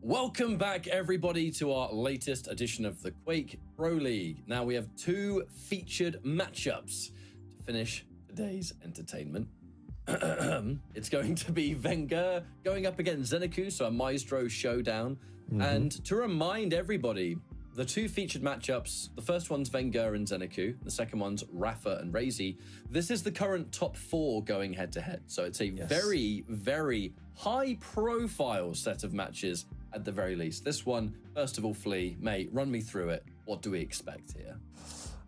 Welcome back, everybody, to our latest edition of the Quake Pro League. Now, we have two featured matchups to finish today's entertainment. It's going to be VengeurR going up against ZenAku, so a Maestro showdown. And to remind everybody, the two featured matchups, the first one's VengeurR and ZenAku, the second one's Rafa and Razy. This is the current top four going head-to-head, so it's a very, very high-profile set of matches at the very least. This one, first of all, Flea, mate, run me through it. What do we expect here?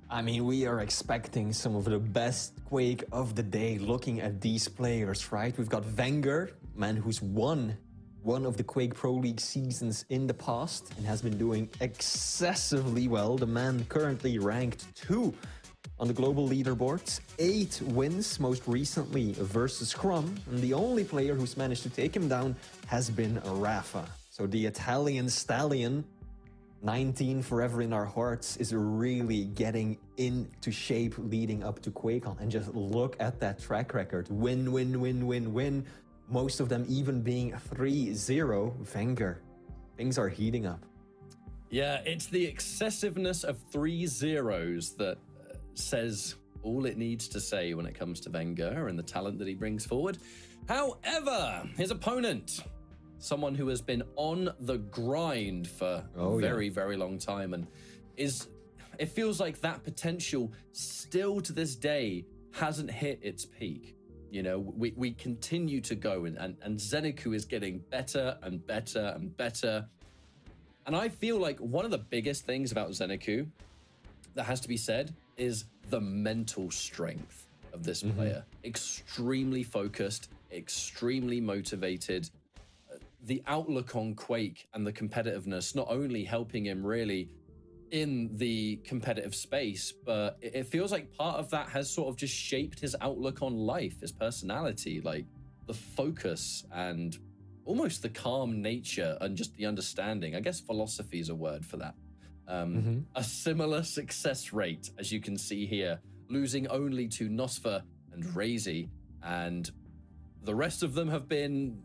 I mean, we are expecting some of the best Quake of the day looking at these players, right? We've got VengeurR, man who's won one of the Quake Pro League seasons in the past and has been doing excessively well. The man currently ranked 2 on the global leaderboards, 8 wins, most recently versus Scrum, and the only player who's managed to take him down has been Rafa. So the Italian stallion, 19 forever in our hearts, is really getting into shape leading up to QuakeCon. And just look at that track record. Win, win, win, win, win. Most of them even being 3-0. VengeurR, things are heating up. Yeah, it's the excessiveness of 3 zeros that says all it needs to say when it comes to VengeurR and the talent that he brings forward. However, his opponent, someone who has been on the grind for a very, very long time, and it feels like that potential still to this day hasn't hit its peak. You know, we continue to go, and ZenAku is getting better and better and better. And I feel like one of the biggest things about ZenAku that has to be said is the mental strength of this player. Extremely focused, extremely motivated. The outlook on Quake and the competitiveness not only helping him really in the competitive space, but it feels like part of that has sort of just shaped his outlook on life, his personality, like the focus and almost the calm nature and just the understanding. I guess philosophy is a word for that. A similar success rate, as you can see here, losing only to Nosfa and Razy, and the rest of them have been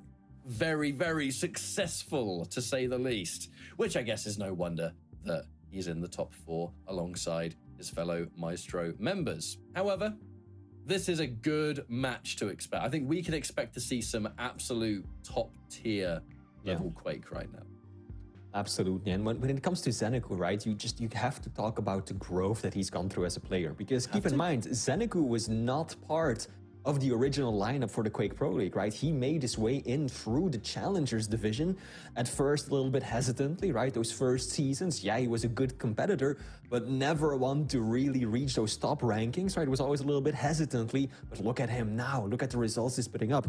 very, very successful, to say the least, which I guess is no wonder that he's in the top 4 alongside his fellow Maestro members. However, this is a good match to expect. I think we can expect to see some absolute top tier level Quake right now. Absolutely. And when it comes to ZenAku, right, you have to talk about the growth that he's gone through as a player. Because keep in mind, ZenAku was not part of the original lineup for the Quake Pro League, right? He made his way in through the Challengers division, at first a little bit hesitantly, right? Those first seasons, yeah, he was a good competitor, but never one to really reach those top rankings, right? It was always a little bit hesitantly, but look at him now. Look at the results he's putting up.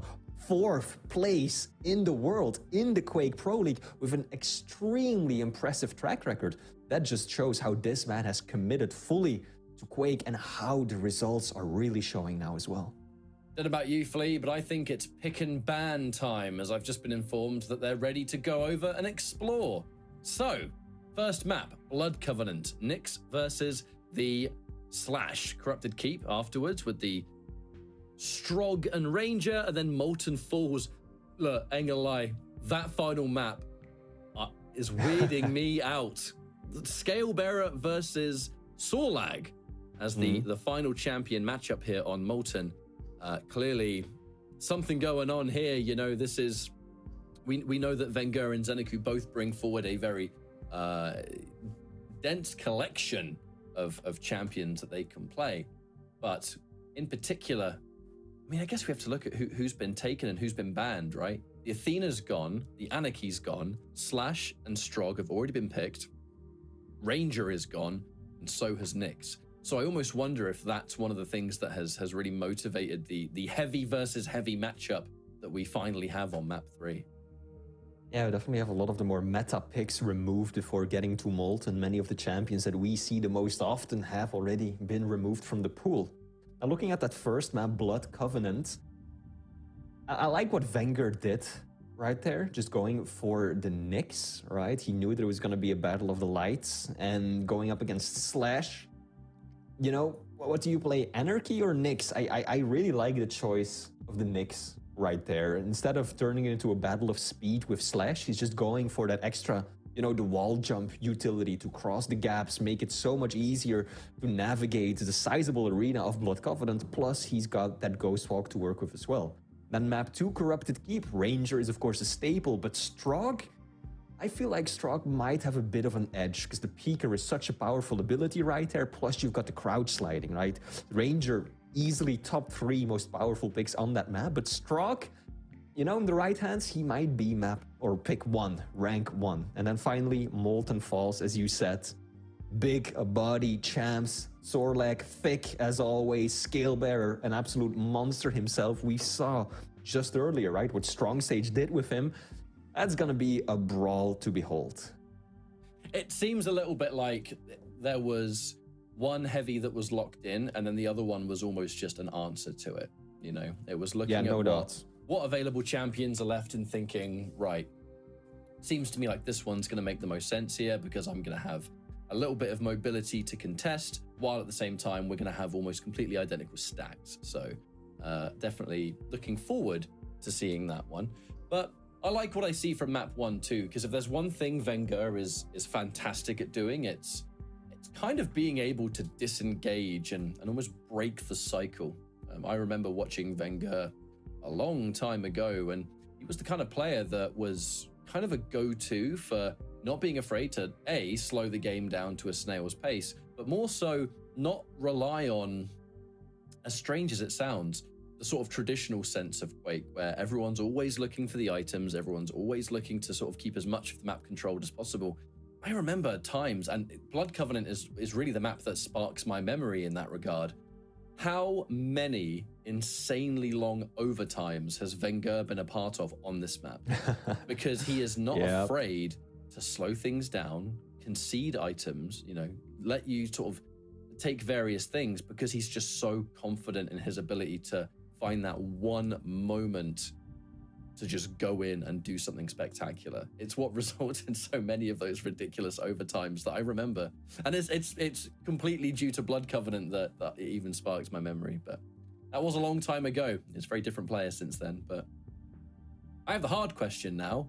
4th place in the world in the Quake Pro League with an extremely impressive track record. That just shows how this man has committed fully to Quake and how the results are really showing now as well. Don't know about you, Flea, but I think it's pick and ban time, as I've just been informed that they're ready to go over and explore. So, first map, Blood Covenant, Nyx versus the Slash. Corrupted Keep afterwards with the Strog and Ranger, and then Molten Falls. Look, ain't gonna lie, that final map is weirding me out. Scalebearer versus Sorlag as the final champion matchup here on Molten. Clearly something going on here. You know, this is, we know that VengeurR and ZenAku both bring forward a very dense collection of champions that they can play. But in particular, I mean, I guess we have to look at who's been taken and who's been banned, right? The Athena's gone, the Anarchy's gone, Slash and Strog have already been picked, Ranger is gone, and so has Nyx. So I almost wonder if that's one of the things that has really motivated the heavy versus heavy matchup that we finally have on map 3. Yeah, we definitely have a lot of the more meta picks removed before getting to Molten. Many of the champions that we see the most often have already been removed from the pool. Now looking at that first map, Blood Covenant, I like what VengeurR did right there, just going for the Nyx, right? He knew that it was going to be a battle of the lights, and going up against Slash. You know, what do you play, Anarchy or Nyx? I really like the choice of the Nyx right there. Instead of turning it into a battle of speed with Slash, he's just going for that extra, you know, the wall jump utility to cross the gaps, make it so much easier to navigate the sizable arena of Blood Covenant. Plus, he's got that Ghost Walk to work with as well. Then map 2, Corrupted Keep. Ranger is, of course, a staple, but Strogg, I feel like Strogg might have a bit of an edge because the Peeker is such a powerful ability right there. Plus, you've got the crouch sliding, right? Ranger, easily top 3 most powerful picks on that map, but Strogg, you know, in the right hands, he might be map or pick 1, rank 1. And then finally, Molten Falls, as you said. Big body champs, Zorlak, thick as always, Scale Bearer, an absolute monster himself. We saw just earlier, right, what Strong Sage did with him. That's gonna be a brawl to behold. It seems a little bit like there was one heavy that was locked in, and then the other one was almost just an answer to it. You know, it was looking at what available champions are left and thinking, right, seems to me like this one's going to make the most sense here because I'm going to have a little bit of mobility to contest, while at the same time we're going to have almost completely identical stacks. So definitely looking forward to seeing that one. But I like what I see from map 1 too, because if there's one thing VengeurR is fantastic at doing, it's kind of being able to disengage and almost break the cycle. I remember watching VengeurR a long time ago, and he was the kind of player that was kind of a go-to for not being afraid to A, slow the game down to a snail's pace, but more so not rely on, as strange as it sounds, the sort of traditional sense of Quake, where everyone's always looking for the items, everyone's always looking to sort of keep as much of the map controlled as possible. I remember times, and Blood Covenant is really the map that sparks my memory in that regard. How many insanely long overtimes has VengeurR been a part of on this map? Because he is not afraid to slow things down, concede items, you know, let you sort of take various things because he's just so confident in his ability to find that one moment to just go in and do something spectacular. It's what results in so many of those ridiculous overtimes that I remember. And it's completely due to Blood Covenant that it even sparks my memory. But that was a long time ago. It's a very different player since then. But I have the hard question now.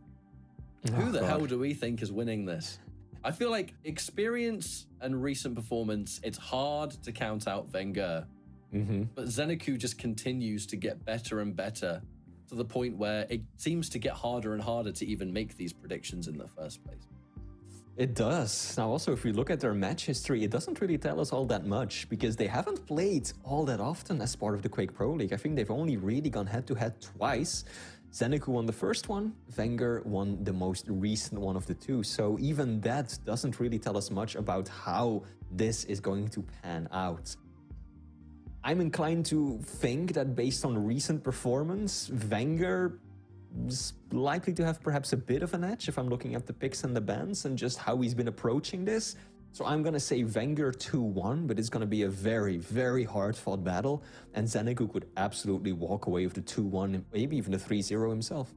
Who the hell do we think is winning this? I feel like experience and recent performance, it's hard to count out VengeurR. But ZenAku just continues to get better and better, to the point where it seems to get harder and harder to even make these predictions in the first place. It does. Now also, if we look at their match history, it doesn't really tell us all that much because they haven't played all that often as part of the Quake Pro League. I think they've only really gone head-to-head twice. ZenAku won the first one, VengeurR won the most recent one of the two. So even that doesn't really tell us much about how this is going to pan out. I'm inclined to think that based on recent performance, VengeurR is likely to have perhaps a bit of an edge if I'm looking at the picks and the bans and just how he's been approaching this. So I'm going to say VengeurR 2-1, but it's going to be a very, very hard-fought battle, and ZenAku could absolutely walk away with the 2-1, maybe even the 3-0 himself.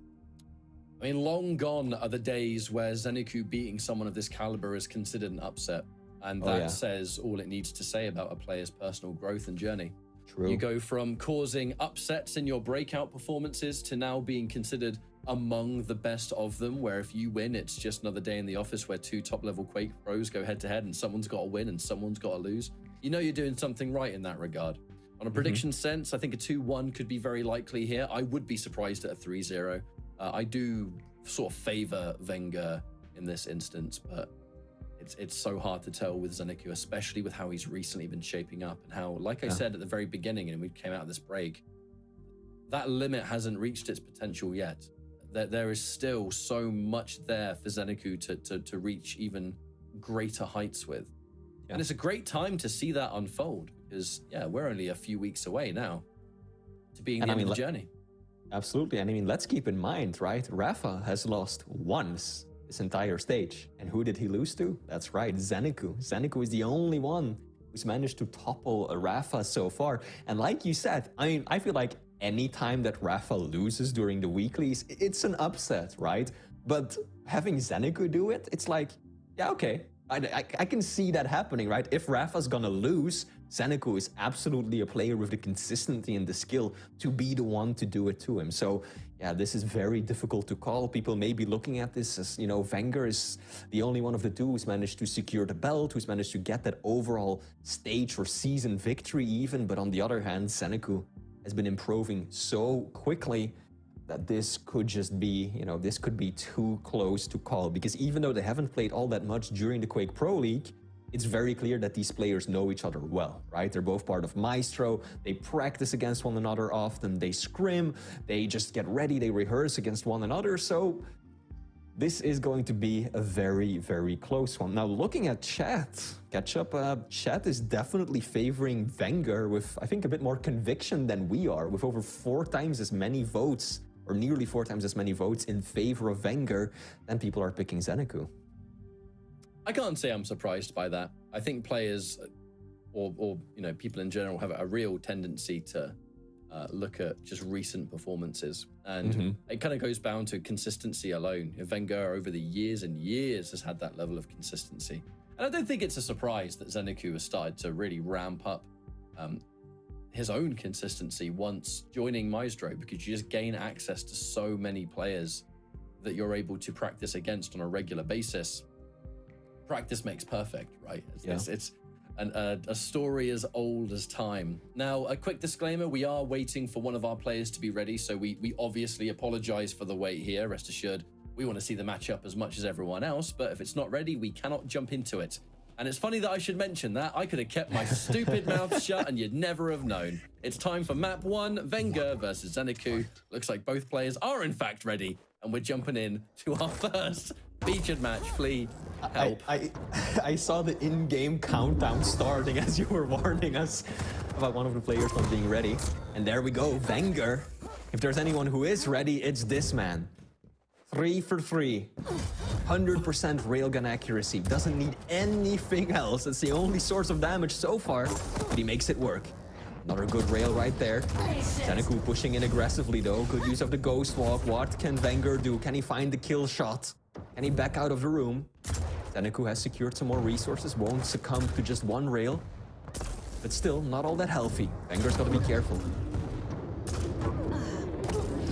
I mean, long gone are the days where ZenAku beating someone of this caliber is considered an upset. And that says all it needs to say about a player's personal growth and journey. True. You go from causing upsets in your breakout performances to now being considered among the best of them, where if you win, it's just another day in the office where two top-level Quake pros go head-to-head and someone's got to win and someone's got to lose. You know you're doing something right in that regard. On a prediction sense, I think a 2-1 could be very likely here. I would be surprised at a 3-0. I do sort of favor VengeurR in this instance, but it's so hard to tell with ZenAku, especially with how he's recently been shaping up and how, like I said at the very beginning, and we came out of this break, that limit hasn't reached its potential yet. There is still so much there for ZenAku to reach even greater heights with. And it's a great time to see that unfold because, we're only a few weeks away now to being the end of the journey. Absolutely. And I mean, let's keep in mind, right? Rafa has lost once this entire stage. And who did he lose to? That's right, ZenAku. ZenAku is the only one who's managed to topple Rafa so far. And like you said, I mean, I feel like any time that Rafa loses during the weeklies, it's an upset, right? But having ZenAku do it, it's like, yeah, okay. I can see that happening, right? If Rafa's gonna lose, ZenAku is absolutely a player with the consistency and the skill to be the one to do it to him. So yeah, this is very difficult to call. People may be looking at this as, you know, VengeurR is the only one of the two who's managed to secure the belt, who's managed to get that overall stage or season victory even. But on the other hand, ZenAku has been improving so quickly that this could just be, you know, this could be too close to call. Because even though they haven't played all that much during the Quake Pro League, it's very clear that these players know each other well, right? They're both part of Maestro. They practice against one another often. They scrim. They just get ready. They rehearse against one another. So this is going to be a very, very close one. Now, looking at chat, chat is definitely favoring VengeurR with, I think, a bit more conviction than we are, with over 4 times as many votes, or nearly 4 times as many votes in favor of VengeurR than people are picking ZenAku. I can't say I'm surprised by that. I think players or you know, people in general have a real tendency to look at just recent performances. And it kind of goes down to consistency alone. VengeurR over the years and years has had that level of consistency. And I don't think it's a surprise that ZenAku has started to really ramp up his own consistency once joining Maestro, because you just gain access to so many players that you're able to practice against on a regular basis. Practice makes perfect, right? It's a story as old as time. Now, a quick disclaimer, we are waiting for one of our players to be ready, so we obviously apologize for the wait here. Rest assured, we want to see the matchup as much as everyone else, but if it's not ready, we cannot jump into it. And it's funny that I should mention that. I could have kept my stupid mouth shut and you'd never have known. It's time for map 1, VengeurR versus ZenAku. Looks like both players are in fact ready, and we're jumping in to our first featured match. Flea, help. I saw the in-game countdown starting as you were warning us about one of the players not being ready. And there we go, VengeurR. If there's anyone who is ready, it's this man. 3 for 3. 100% railgun accuracy. Doesn't need anything else. That's the only source of damage so far, but he makes it work. Another good rail right there. ZenAku pushing in aggressively though. Good use of the ghost walk. What can VengeurR do? Can he find the kill shot? Can he back out of the room? ZenAku has secured some more resources. Won't succumb to just one rail. But still, not all that healthy. VengeurR's got to be careful.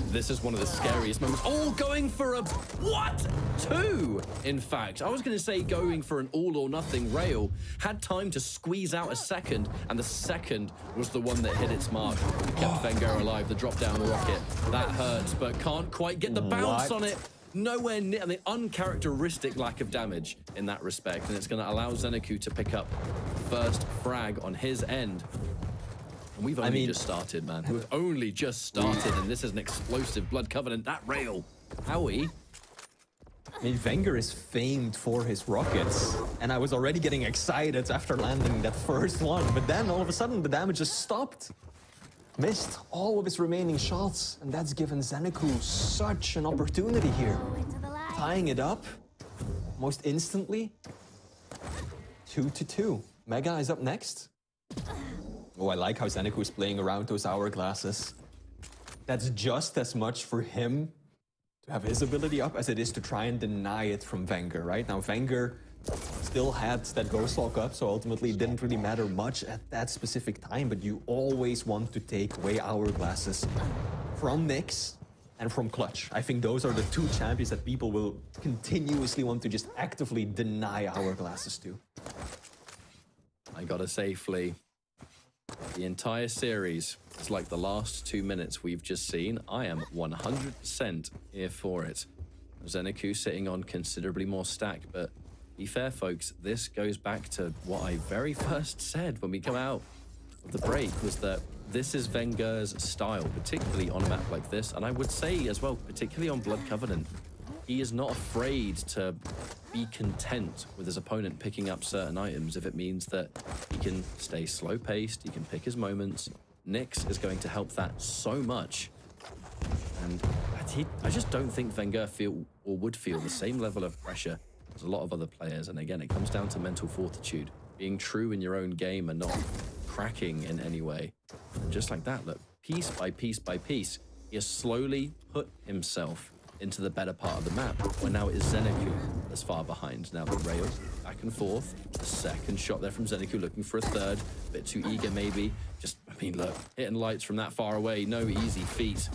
This is one of the scariest moments. Oh, going for a... What? 2, in fact. I was going to say going for an all-or-nothing rail. Had time to squeeze out a second, and the second was the one that hit its mark. Kept VengeurR alive, the drop-down rocket. That hurts, but can't quite get the bounce on it. Nowhere near, the uncharacteristic lack of damage in that respect, and it's going to allow ZenAku to pick up first frag on his end. And we've only just started, man. We've only just started, and this is an explosive Blood Covenant. That rail, Howie. I mean, VengeurR is famed for his rockets, and I was already getting excited after landing that first one, but then all of a sudden the damage just stopped. Missed all of his remaining shots, and that's given ZenAku such an opportunity here. Tying it up most instantly. 2-2. Mega is up next. Oh, I like how ZenAku is playing around those hourglasses. That's just as much for him to have his ability up as it is to try and deny it from VengeurR, right? Now, VengeurR still had that Ghost Walk up, so ultimately it didn't really matter much at that specific time, but you always want to take away hourglasses from Nyx and from Clutch. I think those are the 2 champions that people will continuously want to just actively deny hourglasses to. I gotta say, Flea, the entire series is like the last 2 minutes we've just seen. I am 100% here for it. ZenAku sitting on considerably more stack, but be fair, folks, this goes back to what I very first said when we come out of the break, was that this is VengeurR's style, particularly on a map like this, and I would say as well, particularly on Blood Covenant. He is not afraid to be content with his opponent picking up certain items if it means that he can stay slow-paced, he can pick his moments. Nyx is going to help that so much. And I just don't think VengeurR would feel the same level of pressure as a lot of other players. And again, it comes down to mental fortitude, being true in your own game and not cracking in any way. And just like that, look, piece by piece by piece, he has slowly put himself into the better part of the map, where now it is ZenAku that's far behind. Now the rail back and forth. The second shot there from ZenAku, looking for a third. A bit too eager maybe. Just, I mean, look, hitting lights from that far away, no easy feat.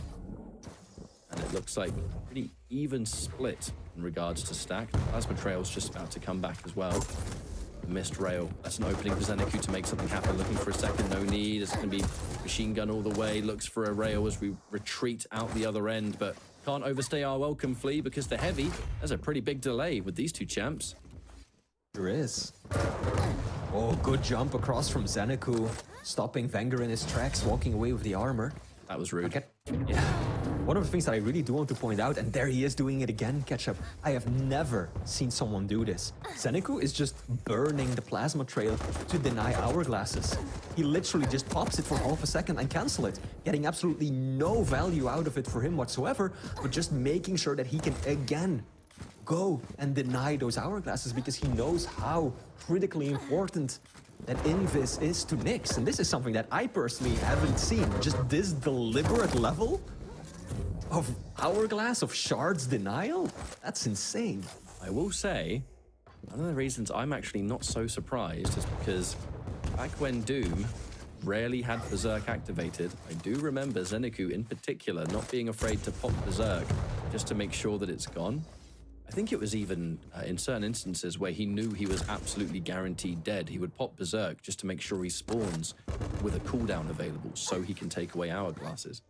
And it looks like a pretty even split in regards to stack. Plasma Trail's just about to come back as well. Missed rail. That's an opening for ZenAku to make something happen. Looking for a second, no need. It's going to be machine gun all the way. Looks for a rail as we retreat out the other end, but can't overstay our welcome, Flea, because the heavy, there's a pretty big delay with these two champs. There is. Oh, good jump across from ZenAku, stopping VengeurR in his tracks, walking away with the armor. That was rude. Okay. Yeah. One of the things that I really do want to point out, and there he is doing it again, Ketchup. I have never seen someone do this. ZenAku is just burning the plasma trail to deny hourglasses. He literally just pops it for half a second and cancel it, getting absolutely no value out of it for him whatsoever, but just making sure that he can again go and deny those hourglasses because he knows how critically important that invis is to Nyx. And this is something that I personally haven't seen. Just this deliberate level of hourglass, of shards denial? That's insane. I will say, one of the reasons I'm actually not so surprised is because back when Doom rarely had Berserk activated, I do remember ZenAku in particular not being afraid to pop Berserk just to make sure that it's gone. I think it was even in certain instances where he knew he was absolutely guaranteed dead, he would pop Berserk just to make sure he spawns with a cooldown available so he can take away hourglasses.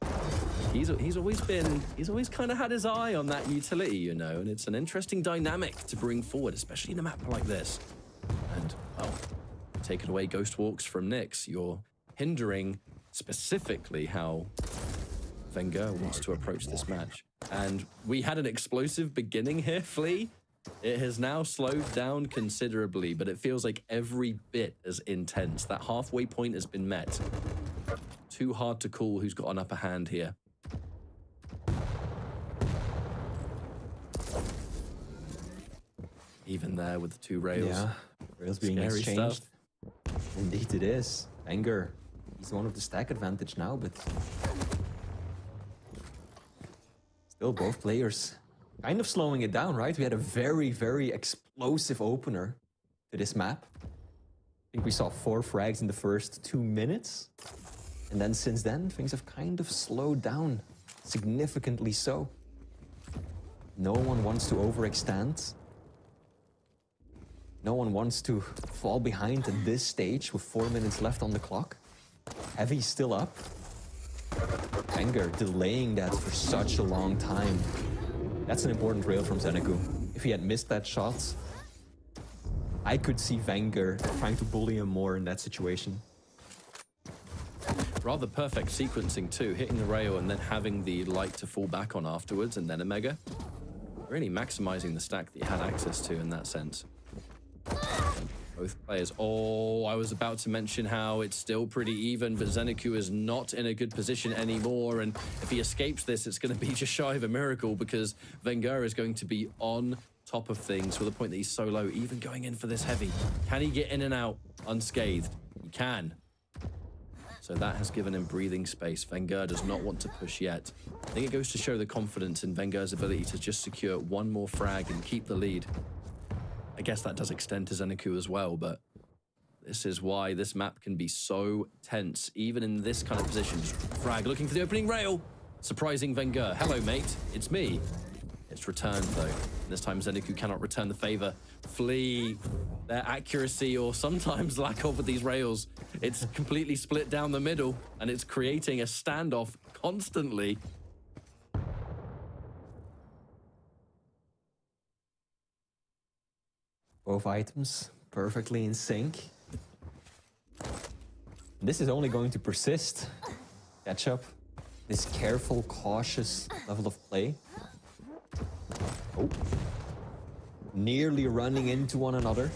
He's always kind of had his eye on that utility, you know, and it's an interesting dynamic to bring forward, especially in a map like this. And, well, taking away Ghost Walks from Nyx, you're hindering specifically how VengeurR wants to approach this match. And we had an explosive beginning here, Flea. It has now slowed down considerably, but it feels like every bit as intense. That halfway point has been met. Too hard to call who's got an upper hand here. Even there with the two rails. Yeah, rails being Scary exchanged. stuff. Indeed it is. VengeurR, he's one of the stack advantage now, but still both players kind of slowing it down, right? We had a very, very explosive opener to this map. I think we saw 4 frags in the first 2 minutes. And then since then, things have kind of slowed down, significantly so. No one wants to overextend. No one wants to fall behind at this stage with 4 minutes left on the clock. Heavy's still up. VengeurR delaying that for such a long time. That's an important rail from ZenAku. If he had missed that shot, I could see VengeurR trying to bully him more in that situation. Rather perfect sequencing too, hitting the rail and then having the light to fall back on afterwards and then a mega. Really maximizing the stack that you had access to in that sense. Both players. Oh, I was about to mention how it's still pretty even, but ZenAku is not in a good position anymore. And if he escapes this, it's going to be just shy of a miracle because VengeurR is going to be on top of things to the point that he's so low, even going in for this heavy. Can he get in and out unscathed? He can. So that has given him breathing space. VengeurR does not want to push yet. I think it goes to show the confidence in VengeurR's ability to just secure one more frag and keep the lead. I guess that does extend to ZenAku as well, but this is why this map can be so tense, even in this kind of position. Just frag looking for the opening rail. Surprising VengeurR. Hello, mate. It's me. It's returned, though. This time, ZenAku cannot return the favor. Flea, their accuracy, or sometimes lack of with these rails. It's completely split down the middle, and it's creating a standoff constantly. Both items perfectly in sync. This is only going to persist. Ketchup. This careful, cautious level of play. Oh. Nearly running into one another.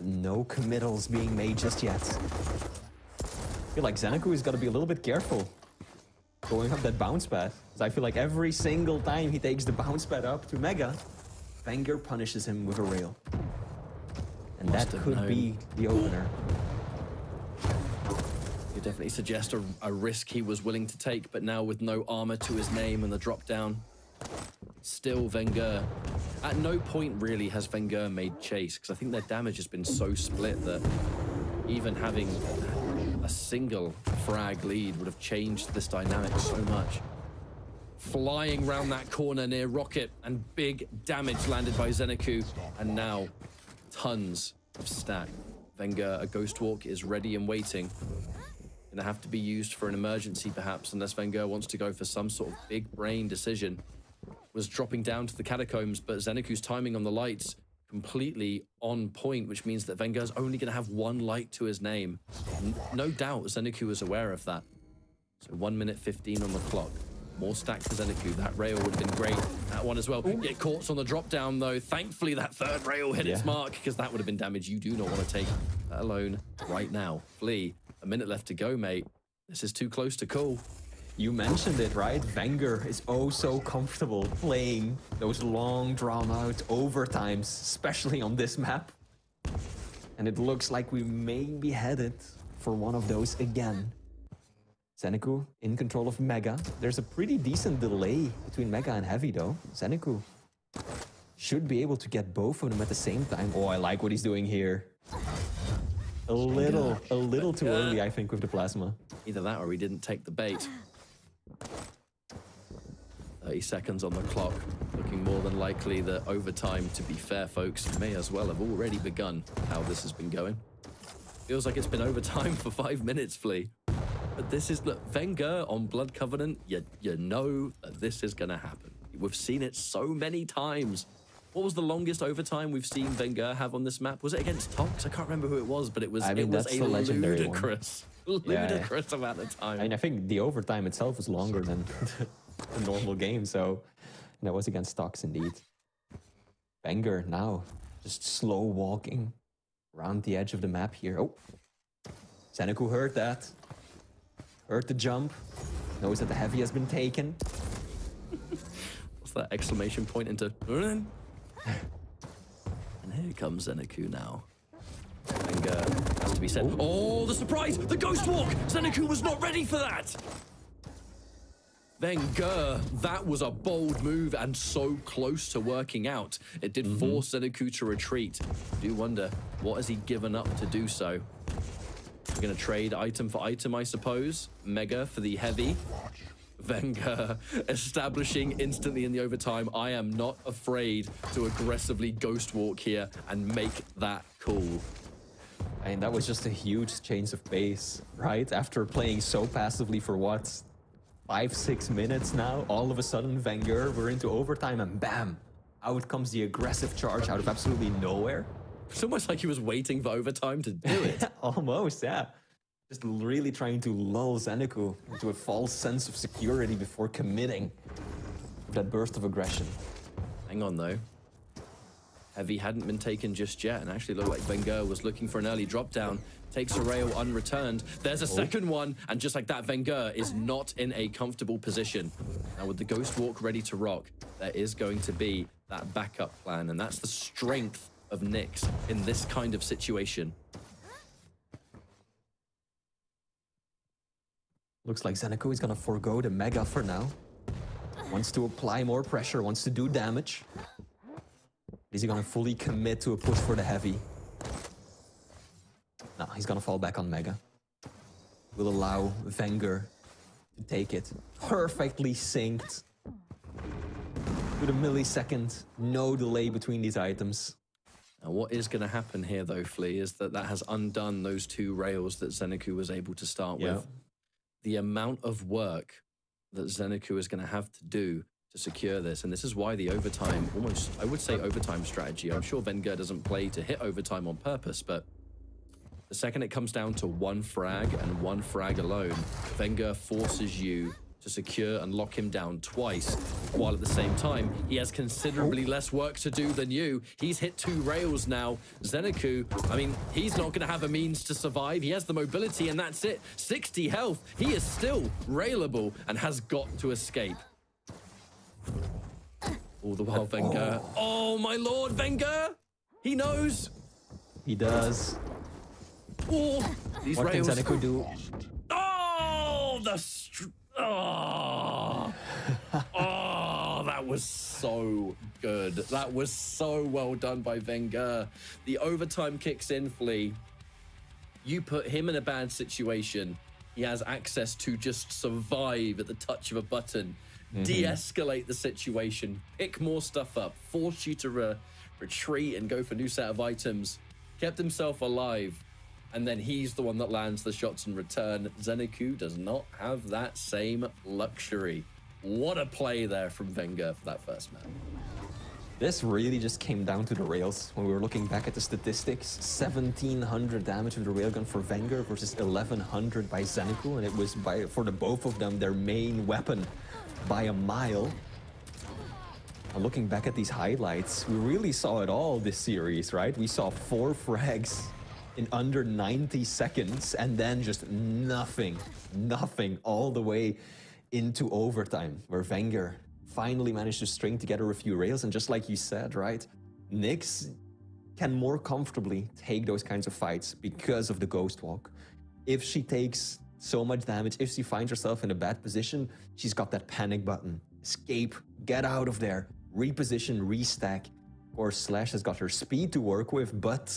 No committals being made just yet. I feel like ZenAku has got to be a little bit careful going up that bounce pad. Because I feel like every single time he takes the bounce pad up to Mega, VengeurR punishes him with a rail. And that could be the opener. definitely suggest a risk he was willing to take, but now with no armor to his name and the drop down, still VengeurR. At no point really has VengeurR made chase, because I think their damage has been so split that even having a single frag lead would have changed this dynamic so much. Flying round that corner near Rocket, and big damage landed by ZenAku, and now tons of stack. VengeurR, a Ghost Walk is ready and waiting. Gonna have to be used for an emergency perhaps, unless VengeurR wants to go for some sort of big brain decision. Was dropping down to the catacombs, but ZenAku's timing on the lights completely on point, which means that VengeurR's only gonna have one light to his name. No doubt ZenAku was aware of that. So 1 minute 15 on the clock. More stack for ZenAku. That rail would have been great. That one as well. Get caught on the drop down though. Thankfully that third rail hit its mark, because that would have been damage you do not want to take, let alone right now. Flea, a minute left to go, mate. This is too close to call. You mentioned it, right? VengeurR is oh so comfortable playing those long drawn out overtimes, especially on this map. And it looks like we may be headed for one of those again. ZenAku in control of Mega. There's a pretty decent delay between Mega and Heavy though. ZenAku should be able to get both of them at the same time. Oh, I like what he's doing here. A little too early, I think, with the plasma. Either that or he didn't take the bait. 30 seconds on the clock. Looking more than likely that overtime, to be fair, folks, may as well have already begun how this has been going. Feels like it's been overtime for 5 minutes, Flea. But this is, look, VengeurR on Blood Covenant, you know that this is going to happen. We've seen it so many times. What was the longest overtime we've seen VengeurR have on this map? Was it against Tox? I can't remember who it was, but it was, it was a ludicrous amount of time. And I think the overtime itself was longer than the normal game, so that was against Tox indeed. VengeurR now just slow walking around the edge of the map here. Oh, ZenAku heard that. Heard the jump. Knows that the heavy has been taken. What's that exclamation point into? And here comes ZenAku now. VengeurR has to be said. Oh, the surprise! The Ghost Walk! ZenAku was not ready for that! VengeurR, that was a bold move and so close to working out. It did force ZenAku to retreat. I do wonder, what has he given up to do so? We're going to trade item for item, I suppose. Mega for the heavy. VengeurR establishing instantly in the overtime. I am not afraid to aggressively Ghost Walk here and make that call. I mean, that was just a huge change of pace, right? After playing so passively for what? 5-6 minutes now, all of a sudden VengeurR, we're into overtime and bam! Out comes the aggressive charge out of absolutely nowhere. It's almost like he was waiting for overtime to do it. Almost, yeah. Just really trying to lull ZenAku into a false sense of security before committing that burst of aggression. Hang on, though. Heavy hadn't been taken just yet, and actually looked like VengeurR was looking for an early drop down. Takes a rail unreturned. There's a second one, and just like that, VengeurR is not in a comfortable position. Now with the Ghost Walk ready to rock, there is going to be that backup plan, and that's the strength of Nyx in this kind of situation. Looks like ZenAku is gonna forego the Mega for now. Wants to apply more pressure, wants to do damage. Is he gonna fully commit to a push for the heavy? No, he's gonna fall back on Mega. Will allow VengeurR to take it. Perfectly synced. To the millisecond, no delay between these items. Now what is going to happen here though, Flea, is that has undone those two rails that ZenAku was able to start with. The amount of work that ZenAku is going to have to do to secure this, and this is why the overtime, almost, I would say overtime strategy. I'm sure VengeurR doesn't play to hit overtime on purpose, but the second it comes down to one frag and one frag alone, VengeurR forces you to secure and lock him down twice, while at the same time, he has considerably less work to do than you. He's hit 2 rails now. ZenAku, I mean, he's not going to have a means to survive. He has the mobility, and that's it. 60 health. He is still railable and has got to escape. All the while, VengeurR. Oh, my lord, VengeurR! He knows. He does. Oh, these what rails. can ZenAku do? Oh! Oh, that was so good. That was so well done by VengeurR. The overtime kicks in, Flea. You put him in a bad situation. He has access to just survive at the touch of a button, de-escalate the situation, pick more stuff up, force you to retreat and go for a new set of items, kept himself alive, and then he's the one that lands the shots in return. ZenAku does not have that same luxury. What a play there from VengeurR for that first map. This really just came down to the rails. When we were looking back at the statistics, 1700 damage with the railgun for VengeurR versus 1100 by ZenAku, and it was for the both of them their main weapon by a mile. And looking back at these highlights, we really saw it all this series, right? We saw 4 frags in under 90 seconds, and then just nothing all the way into overtime, where VengeurR finally managed to string together a few rails. And just like you said, right, Nyx can more comfortably take those kinds of fights because of the Ghost Walk. If she takes so much damage, if she finds herself in a bad position, she's got that panic button. Escape, get out of there, reposition, restack. Of course, Slash has got her speed to work with, but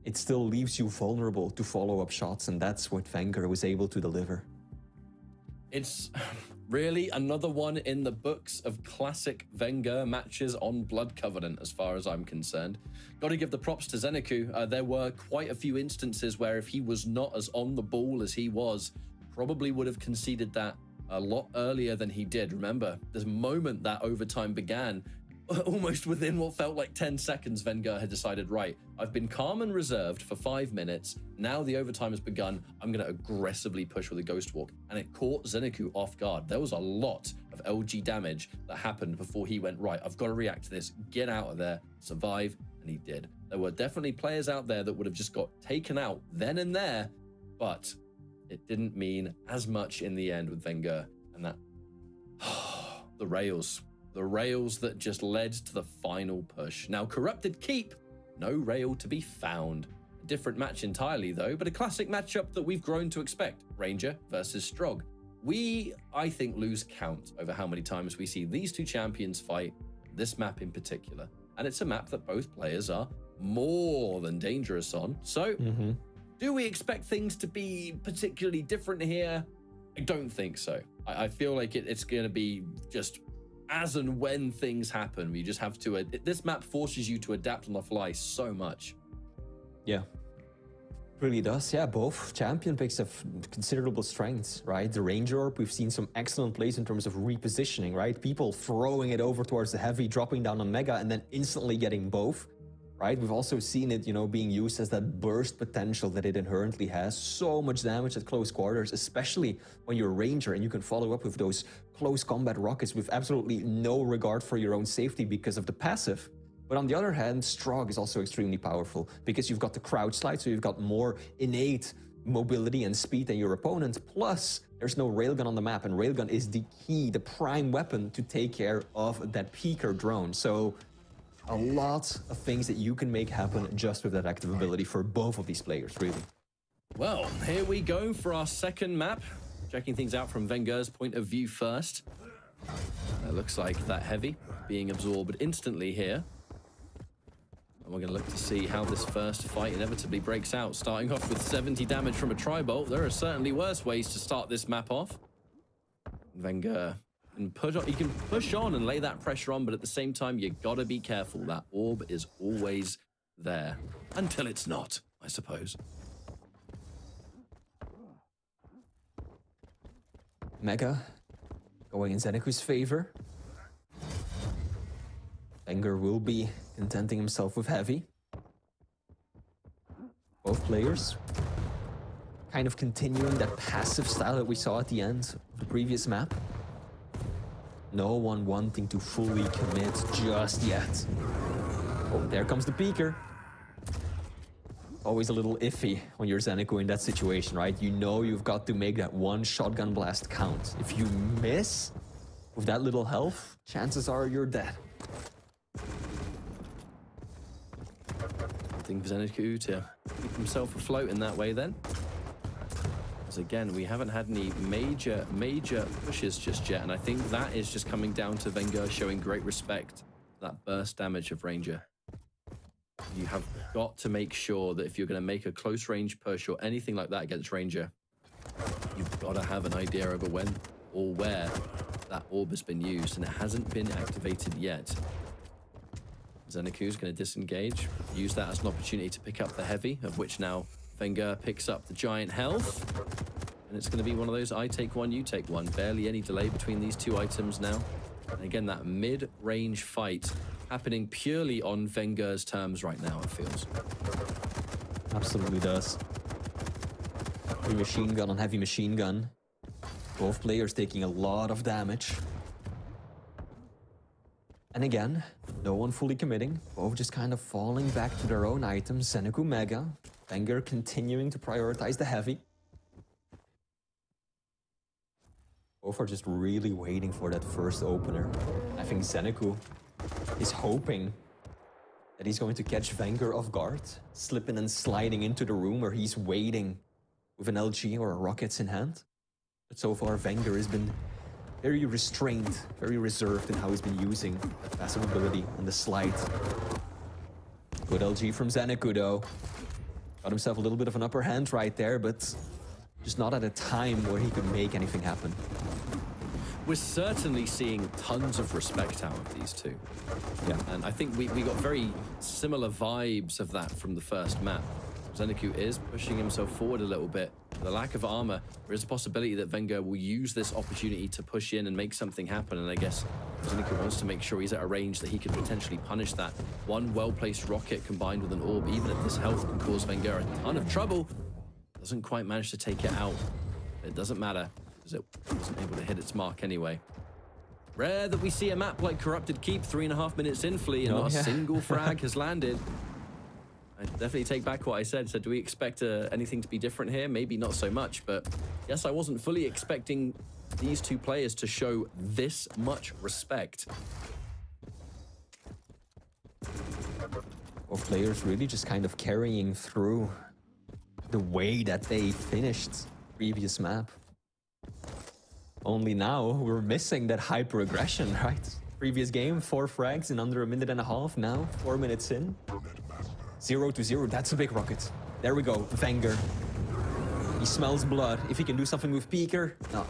it still leaves you vulnerable to follow-up shots, and that's what VengeurR was able to deliver. It's really another one in the books of classic VengeurR matches on Blood Covenant, as far as I'm concerned. Got to give the props to ZenAku. There were quite a few instances where if he was not as on the ball as he was, probably would have conceded that a lot earlier than he did. Remember, the moment that overtime began, almost within what felt like 10 seconds, VengeurR had decided, right, I've been calm and reserved for 5 minutes. Now the overtime has begun. I'm going to aggressively push with a Ghost Walk. And it caught ZenAku off guard. There was a lot of LG damage that happened before he went, right, I've got to react to this, get out of there, survive. And he did. There were definitely players out there that would have just got taken out then and there, but it didn't mean as much in the end with VengeurR. And that, the rails that just led to the final push. Now, Corrupted Keep, no rail to be found. A different match entirely, though, but a classic matchup that we've grown to expect. Ranger versus Strog. We, I think, lose count over how many times we see these two champions fight, this map in particular. And it's a map that both players are more than dangerous on. So, do we expect things to be particularly different here? I don't think so. I feel like it's going to be just as and when things happen. We just have to, this map forces you to adapt on the fly so much. Yeah, really does. Yeah, both champion picks have considerable strengths, right? The VengeurR, we've seen some excellent plays in terms of repositioning, right? People throwing it over towards the heavy, dropping down on Mega, and then instantly getting both, right? We've also seen it, being used as that burst potential that it inherently has. So much damage at close quarters, especially when you're a Ranger and you can follow up with those close combat rockets with absolutely no regard for your own safety because of the passive. But on the other hand, Strog is also extremely powerful because you've got the crouch slide, so you've got more innate mobility and speed than your opponent. Plus, there's no railgun on the map, and railgun is the key, the prime weapon to take care of that peeker drone. So a lot of things that you can make happen just with that active ability for both of these players, really. Well, here we go for our second map. Checking things out from VengeurR's point of view first. It looks like that heavy being absorbed instantly here. And we're going to look to see how this first fight inevitably breaks out. Starting off with 70 damage from a tri-bolt. There are certainly worse ways to start this map off. VengeurR you can push on and lay that pressure on, but at the same time, you gotta be careful. That orb is always there. Until it's not, I suppose. Mega going in ZenAku's favor. VengeurR will be contenting himself with heavy. Both players kind of continuing that passive style that we saw at the end of the previous map. No one wanting to fully commit just yet. Oh, there comes the peeker. Always a little iffy when you're ZenAku in that situation, right? You know you've got to make that one shotgun blast count. If you miss with that little health, chances are you're dead. I think ZenAku to keep himself afloat in that way then. Because again, we haven't had any major pushes just yet, and I think that is just coming down to VengeurR showing great respect to that burst damage of Ranger. You have got to make sure that if you're going to make a close range push or anything like that against Ranger, you've got to have an idea over when or where that orb has been used, and it hasn't been activated yet. ZenAku is going to disengage, use that as an opportunity to pick up the heavy, of which now VengeurR picks up the giant health. And it's going to be one of those I take one, you take one. Barely any delay between these two items now. And again, that mid-range fight happening purely on VengeurR's terms right now, it feels. Absolutely does. Heavy machine gun on heavy machine gun. Both players taking a lot of damage. And again, no one fully committing. Both just kind of falling back to their own items. ZenAku Mega. VengeurR continuing to prioritize the heavy. Both are just really waiting for that first opener. I think ZenAku is hoping that he's going to catch VengeurR off guard, slipping and sliding into the room where he's waiting with an LG or a rockets in hand. But so far, VengeurR has been very restrained, very reserved in how he's been using that passive ability and the slide. Good LG from ZenAku though. Got himself a little bit of an upper hand right there, but just not at a time where he could make anything happen. We're certainly seeing tons of respect out of these two. Yeah. And I think we got very similar vibes of that from the first map. ZenAku is pushing himself forward a little bit. The lack of armor, there is a possibility that VengeurR will use this opportunity to push in and make something happen. And I guess ZenAku wants to make sure he's at a range that he can potentially punish that. One well-placed rocket combined with an orb, even at this health, can cause VengeurR a ton of trouble. Doesn't quite manage to take it out. It doesn't matter, because it wasn't able to hit its mark anyway. Rare that we see a map like Corrupted Keep 3.5 minutes in, Flea, and not a single frag has landed. I definitely take back what I said. So do we expect anything to be different here? Maybe not so much, but yes, I wasn't fully expecting these two players to show this much respect. Both players really just kind of carrying through the way that they finished previous map. Only now we're missing that hyper aggression, right? Previous game, 4 frags in under 1.5 minutes. Now 4 minutes in. 0-0, that's a big rocket. There we go, VengeurR. He smells blood. If he can do something with Peeker, no.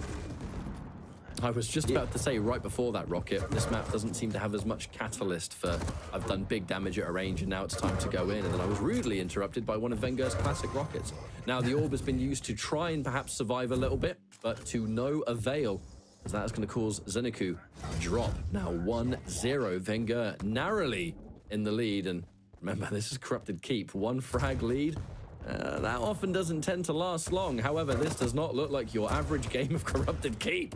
I was just about to say right before that rocket, this map doesn't seem to have as much catalyst for I've done big damage at a range and now it's time to go in. And then I was rudely interrupted by one of VengeurR's classic rockets. Now the orb has been used to try and perhaps survive a little bit, but to no avail, as that is going to cause ZenAku drop. Now 1-0, VengeurR narrowly in the lead. And remember, this is Corrupted Keep, 1 frag lead. That often doesn't tend to last long. However, this does not look like your average game of Corrupted Keep.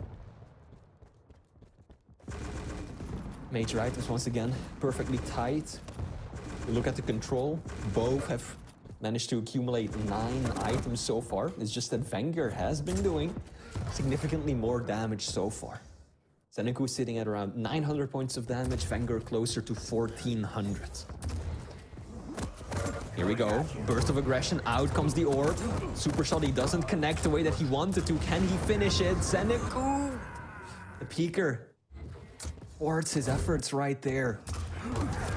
Major items once again, perfectly tight. You look at the control, both have managed to accumulate 9 items so far. It's just that VengeurR has been doing significantly more damage so far. ZenAku sitting at around 900 points of damage, VengeurR closer to 1400. Here we go, burst of aggression, out comes the orb. Super shot, he doesn't connect the way that he wanted to. Can he finish it? ZenAku! The peeker thwarts his efforts right there.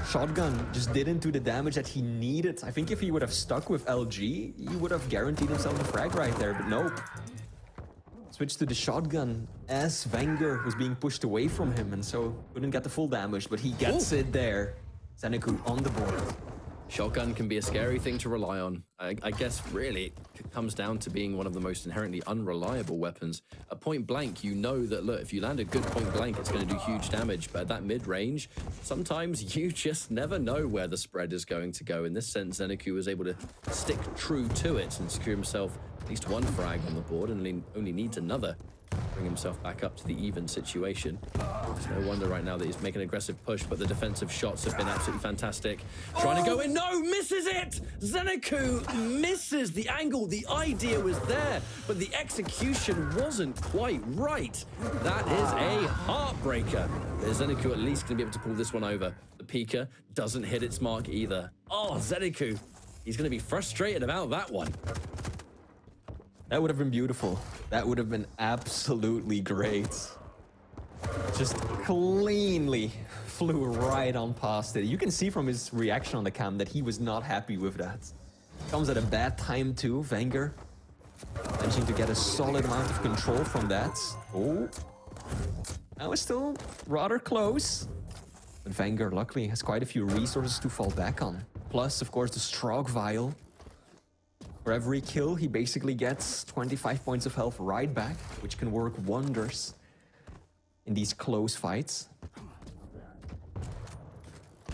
Shotgun just didn't do the damage that he needed. I think if he would have stuck with LG, he would have guaranteed himself a frag right there, but nope. Switched to the shotgun as VengeurR was being pushed away from him, and so couldn't get the full damage, but he gets it there. ZenAku on the board. Shotgun can be a scary thing to rely on. I guess really it comes down to being one of the most inherently unreliable weapons. At point blank, you know that, look, if you land a good point blank, it's going to do huge damage. But at that mid-range, sometimes you just never know where the spread is going to go. In this sense, ZenAku was able to stick true to it and secure himself at least 1 frag on the board and only needs another. Bring himself back up to the even situation. It's no wonder right now that he's making an aggressive push, but the defensive shots have been absolutely fantastic. Trying to go in, no, misses it! ZenAku misses the angle. The idea was there, but the execution wasn't quite right. That is a heartbreaker. ZenAku at least going to be able to pull this one over. The peeker doesn't hit its mark either. Oh, ZenAku, he's going to be frustrated about that one. That would have been beautiful. That would have been absolutely great. Just cleanly flew right on past it. You can see from his reaction on the cam that he was not happy with that. Comes at a bad time too, VengeurR. Managing to get a solid amount of control from that. Oh, that was still rather close. But VengeurR luckily has quite a few resources to fall back on. Plus, of course, the Strog Vial. For every kill, he basically gets 25 points of health right back, which can work wonders in these close fights.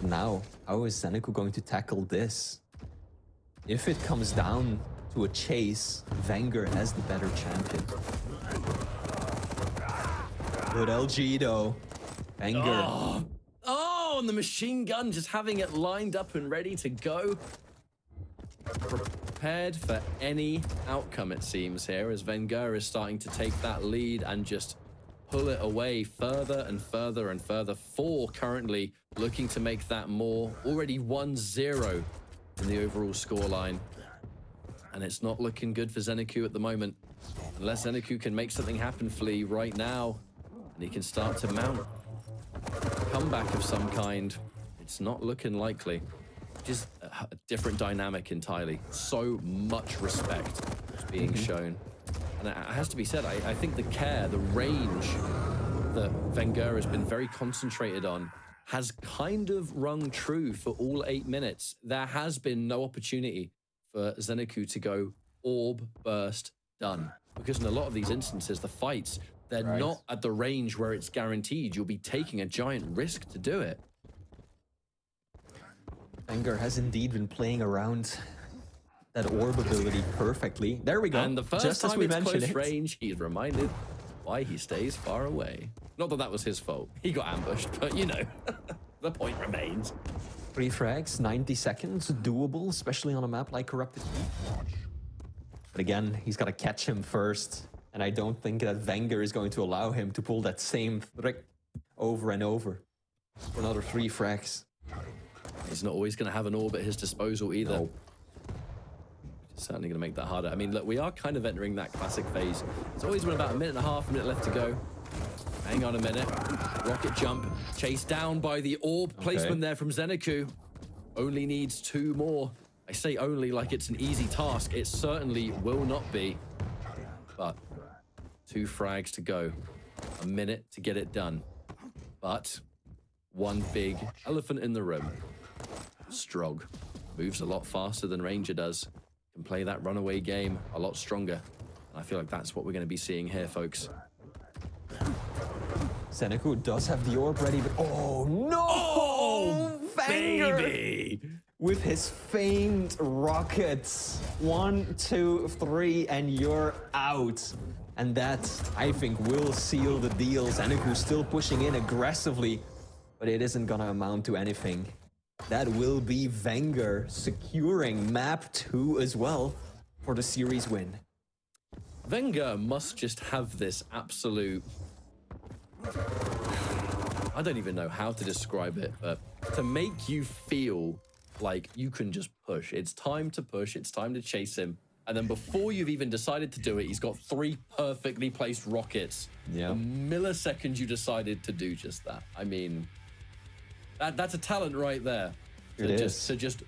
Now, how is ZenAku going to tackle this? If it comes down to a chase, VengeurR has the better champion. Good LG though. VengeurR. Oh, and the machine gun just having it lined up and ready to go. Prepared for any outcome, it seems, here, as VengeurR is starting to take that lead and just pull it away further and further and further. 4 currently looking to make that more. Already 1-0 in the overall scoreline. And it's not looking good for ZenAku at the moment. Unless ZenAku can make something happen, Flea, right now, and he can start to mount a comeback of some kind. It's not looking likely. Just a different dynamic entirely. So much respect is being shown. And it has to be said, I think the care, the range that VengeurR has been very concentrated on has kind of rung true for all 8 minutes. There has been no opportunity for ZenAku to go orb, burst, done. Because in a lot of these instances, the fights, they're not at the range where it's guaranteed. You'll be taking a giant risk to do it. VengeurR has indeed been playing around that orb ability perfectly. There we go. And the first just time as we it's mentioned close it. range, he's reminded why he stays far away. Not that that was his fault. He got ambushed, but you know, the point remains. 3 frags, 90 seconds, doable, especially on a map like Corrupted Heat. But again, he's got to catch him first. And I don't think that VengeurR is going to allow him to pull that same trick over and over for another 3 frags. He's not always going to have an orb at his disposal either. No. Certainly going to make that harder. I mean, look, we are kind of entering that classic phase. It's always been about a minute and a half, minute left to go. Hang on a minute. Rocket jump. Chased down by the orb placement there from ZenAku. Only needs 2 more. I say only like it's an easy task. It certainly will not be. But 2 frags to go. A minute to get it done. But one big elephant in the room. Strog moves a lot faster than Ranger does. Can play that runaway game a lot stronger. And I feel like that's what we're going to be seeing here, folks. ZenAku does have the orb ready, but oh no! Oh, VengeurR! baby! With his famed rockets. 1, 2, 3, and you're out. And that, I think, will seal the deal. ZenAku still pushing in aggressively, but it isn't gonna amount to anything. That will be VengeurR securing map 2 as well for the series win. VengeurR must just have this absolute... I don't even know how to describe it, but to make you feel like you can just push. It's time to push, it's time to chase him. And then before you've even decided to do it, he's got 3 perfectly placed rockets. Yeah. The millisecond you decided to do just that. I mean, that's a talent right there. To just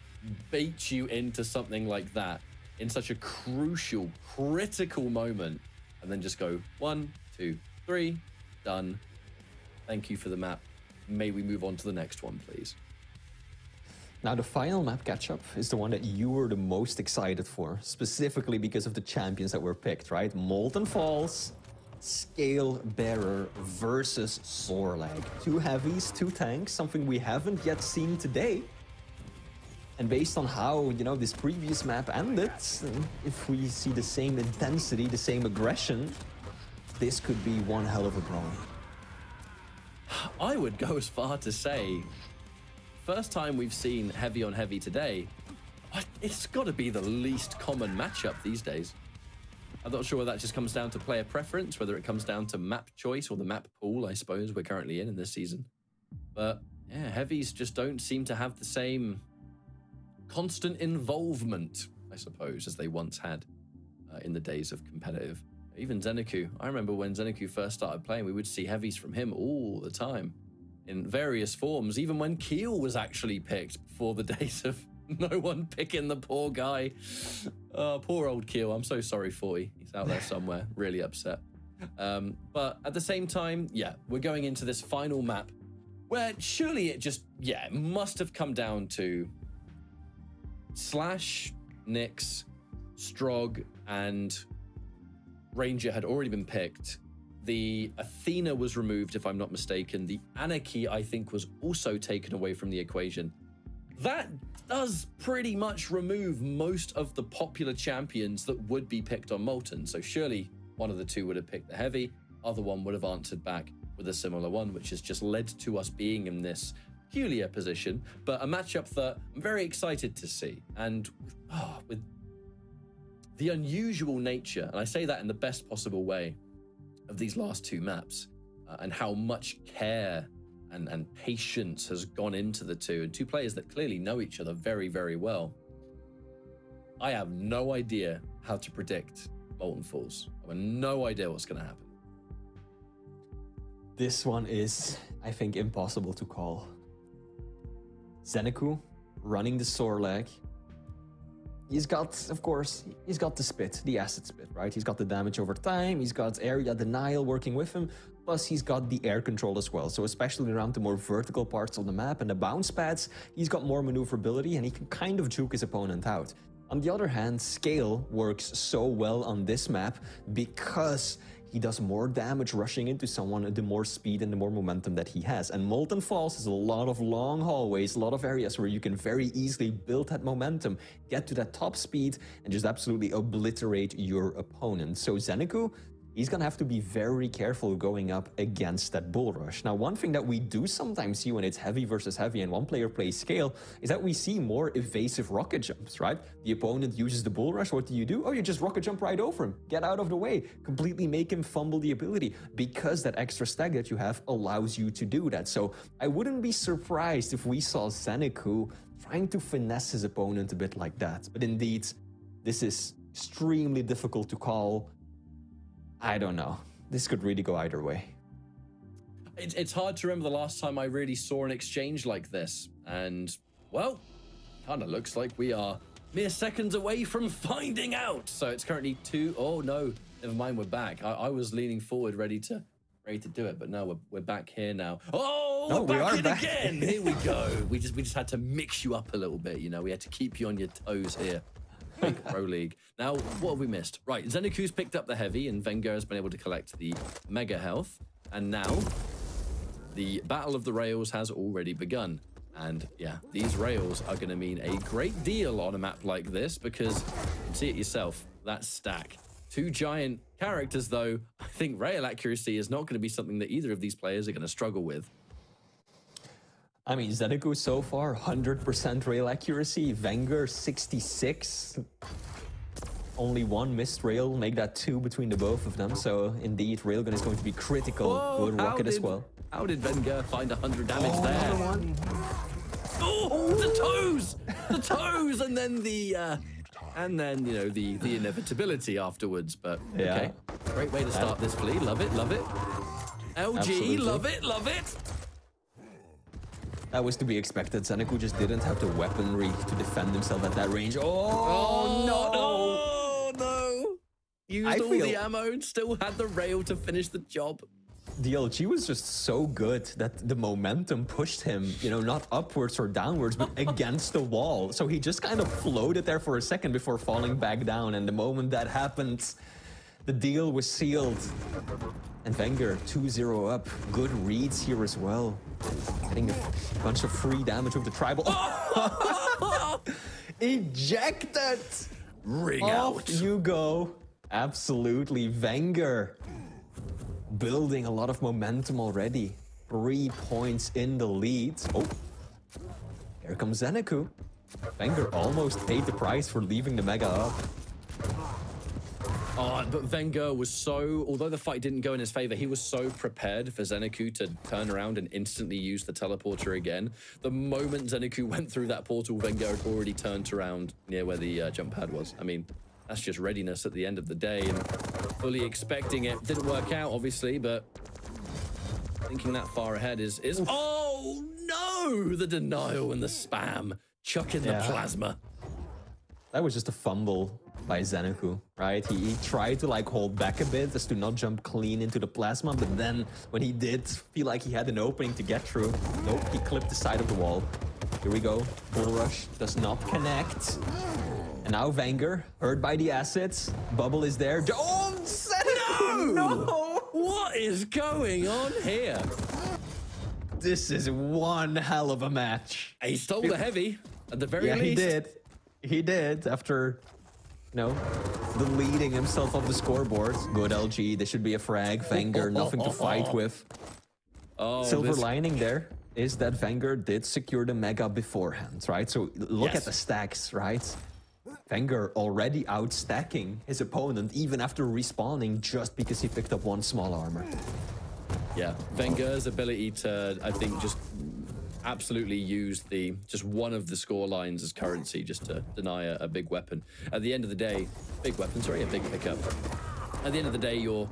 bait you into something like that in such a crucial, critical moment. And then just go 1, 2, 3, done. Thank you for the map. May we move on to the next one, please? Now, the final map catch-up is the one that you were the most excited for, specifically because of the champions that were picked, right? Molten Falls, Scale Bearer versus Sorlag. 2 heavies, 2 tanks, something we haven't yet seen today. And based on how, you know, this previous map ended, if we see the same intensity, the same aggression, this could be one hell of a brawl. I would go as far to say, first time we've seen heavy on heavy today, it's got to be the least common matchup these days. I'm not sure whether that just comes down to player preference, whether it comes down to map choice or the map pool, I suppose, we're currently in this season. But yeah, heavies just don't seem to have the same constant involvement, I suppose, as they once had. in the days of competitive. Even ZenAku. I remember when ZenAku first started playing, we would see heavies from him all the time in various forms, even when Keel was actually picked before the days of no one picking the poor guy. Oh, poor old Keel. I'm so sorry for you. He's out there somewhere, really upset. But at the same time, yeah, we're going into this final map where surely it just, yeah, it must have come down to Slash, Nyx, Strog, and Ranger had already been picked. The Athena was removed, if I'm not mistaken. The Anarchy, I think, was also taken away from the equation. That does pretty much remove most of the popular champions that would be picked on Molten. So surely one of the two would have picked the heavy, other one would have answered back with a similar one, which has just led to us being in this peculiar position, but a matchup that I'm very excited to see. And with the unusual nature, and I say that in the best possible way, of these last two maps, and how much care and patience has gone into the two, and two players that clearly know each other very, very well. I have no idea how to predict Molten Falls. I have no idea what's going to happen. This one is, I think, impossible to call. ZenAku running the Sorlag. He's got, of course, he's got the spit, the acid spit, right? He's got the damage over time, he's got area denial working with him, plus he's got the air control as well. So especially around the more vertical parts of the map and the bounce pads, he's got more maneuverability and he can kind of juke his opponent out. On the other hand, Scale works so well on this map because he does more damage rushing into someone, the more speed and the more momentum that he has. And Molten Falls has a lot of long hallways, a lot of areas where you can very easily build that momentum, get to that top speed, and just absolutely obliterate your opponent. So ZenAku, he's gonna have to be very careful going up against that bull rush. Now, one thing that we do sometimes see when it's heavy versus heavy and one player plays Scale is that we see more evasive rocket jumps, right? The opponent uses the bull rush, what do? Oh, you just rocket jump right over him, get out of the way, completely make him fumble the ability, because that extra stack that you have allows you to do that. So I wouldn't be surprised if we saw ZenAku trying to finesse his opponent a bit like that. But indeed, this is extremely difficult to call. I don't know. This could really go either way. It's hard to remember the last time I really saw an exchange like this. And, well, kind of looks like we are mere seconds away from finding out. So it's currently 2. Oh, no. Never mind, we're back. I was leaning forward, ready to do it. But no, we're back here now. Oh, no, we're back in again. Here we go. We just had to mix you up a little bit, you know. We had to keep you on your toes here. Quake Pro League. Now, what have we missed? Right, ZenAku's picked up the heavy and VengeurR has been able to collect the mega health. And now, the Battle of the Rails has already begun. And yeah, these rails are going to mean a great deal on a map like this because you can see it yourself, that stack. 2 giant characters, though. I think rail accuracy is not going to be something that either of these players are going to struggle with. I mean, ZenAku so far, 100% rail accuracy. VengeurR, 66. Only 1 missed rail, make that 2 between the both of them. So indeed, railgun is going to be critical. Whoa, good rocket as well. How did VengeurR find 100 damage there? Oh, the toes! The toes! And then you know, the inevitability afterwards. But yeah. Okay, great way to start this play. Love it, love it. LG, absolutely. Love it, love it. That was to be expected. ZenAku just didn't have the weaponry to defend himself at that range. Oh no! Oh no! Used all the ammo and still had the rail to finish the job. The LG was just so good that the momentum pushed him, you know, not upwards or downwards, but against the wall. So he just kind of floated there for a second before falling back down. And the moment that happened, the deal was sealed. And VengeurR 2-0 up. Good reads here as well. Getting a bunch of free damage with the tribal. Ejected! Ring Off out. You go. Absolutely. VengeurR building a lot of momentum already. 3 points in the lead. Oh, here comes ZenAku. VengeurR almost paid the price for leaving the mega up. Oh, but VengeurR was so, although the fight didn't go in his favor, he was so prepared for ZenAku to turn around and instantly use the teleporter again. The moment ZenAku went through that portal, VengeurR had already turned around near where the jump pad was. I mean, that's just readiness at the end of the day, and fully expecting it. Didn't work out, obviously, but thinking that far ahead is oh no, the denial and the spam, chucking the plasma. That was just a fumble by ZenAku, right? He tried to like hold back a bit as to not jump clean into the plasma, but then when he did feel like he had an opening to get through, nope, he clipped the side of the wall. Here we go, full rush, does not connect. And now VengeurR, hurt by the acids, bubble is there. Oh, ZenAku! No! What is going on here? This is one hell of a match. He stole the heavy, at the very least. He did. He did, after, you know, deleting himself off the scoreboard. Good LG, this should be a frag. VengeurR, nothing to fight with. Oh, Silver lining there is that VengeurR did secure the mega beforehand, right? So look at the stacks, right? VengeurR already outstacking his opponent even after respawning just because he picked up one small armor. Yeah, VengeurR's ability to, I think, just absolutely use just one of the score lines as currency just to deny a big weapon. At the end of the day, big weapon, sorry, a big pickup. At the end of the day, your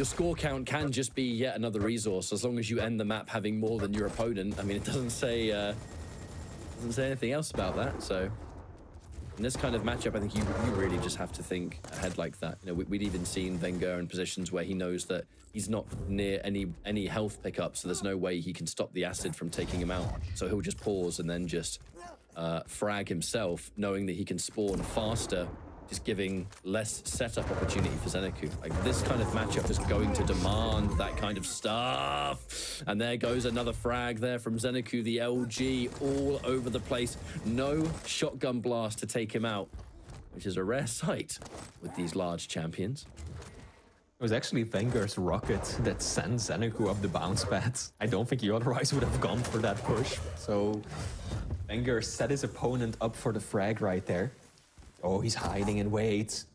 score count can just be yet another resource as long as you end the map having more than your opponent. I mean, it doesn't say anything else about that. So in this kind of matchup, I think you really just have to think ahead like that. You know, we'd even seen VengeurR in positions where he knows that he's not near any health pickup, so there's no way he can stop the acid from taking him out. So he'll just pause and then just frag himself, knowing that he can spawn faster, just giving less setup opportunity for ZenAku. Like, this kind of matchup is going to demand that kind of stuff. And there goes another frag there from ZenAku, the LG all over the place. No shotgun blast to take him out, which is a rare sight with these large champions. It was actually VengeurR's rocket that sent ZenAku up the bounce pads. I don't think he otherwise would have gone for that push. So VengeurR set his opponent up for the frag right there. Oh, he's hiding in wait.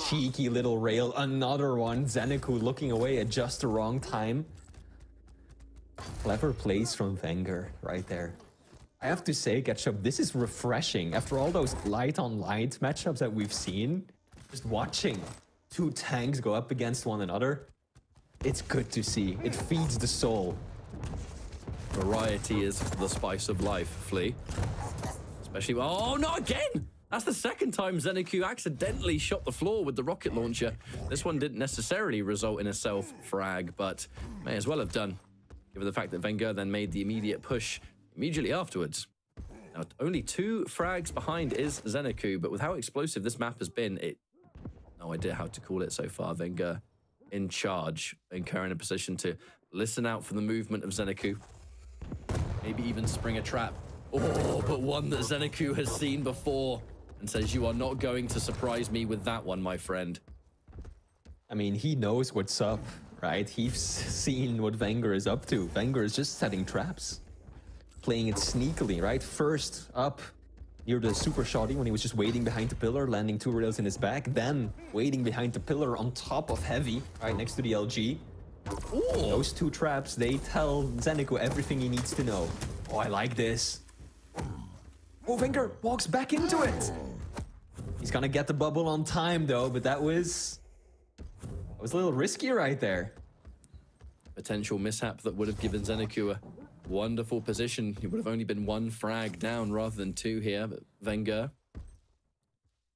Cheeky little rail, another one. ZenAku looking away at just the wrong time. Clever plays from VengeurR right there. I have to say, Ketchup, this is refreshing. After all those light-on-light matchups that we've seen, just watching two tanks go up against one another, it's good to see. It feeds the soul. Variety is the spice of life, Flea. Especially, oh, not again! That's the second time ZenAku accidentally shot the floor with the rocket launcher. This one didn't necessarily result in a self-frag, but may as well have done, given the fact that VengeurR then made the immediate push immediately afterwards. Now, only 2 frags behind is ZenAku, but with how explosive this map has been, no idea how to call it so far. VengeurR in charge. VengeurR in a position to listen out for the movement of ZenAku. Maybe even spring a trap. Oh, but one that ZenAku has seen before and says, you are not going to surprise me with that one, my friend. I mean, he knows what's up, right? He's seen what VengeurR is up to. VengeurR is just setting traps. Playing it sneakily, right? First up near the super shotty when he was just waiting behind the pillar, landing 2 rails in his back, then waiting behind the pillar on top of heavy, right next to the LG. Ooh. Those 2 traps, they tell ZenAku everything he needs to know. Oh, I like this. Oh, VengeurR walks back into it. He's gonna get the bubble on time though, but that was a little risky right there. Potential mishap that would have given ZenAku a wonderful position. He would have only been 1 frag down rather than 2 here, but VengeurR,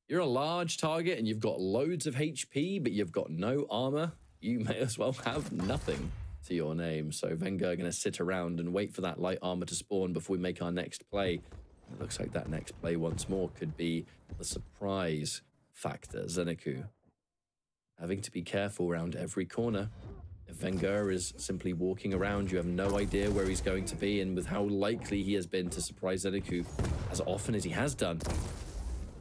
you're a large target and you've got loads of HP, but you've got no armor. You may as well have nothing to your name. So VengeurR gonna sit around and wait for that light armor to spawn before we make our next play. It looks like that next play once more could be the surprise factor. ZenAku having to be careful around every corner. If VengeurR is simply walking around, you have no idea where he's going to be, and with how likely he has been to surprise ZenAku as often as he has done.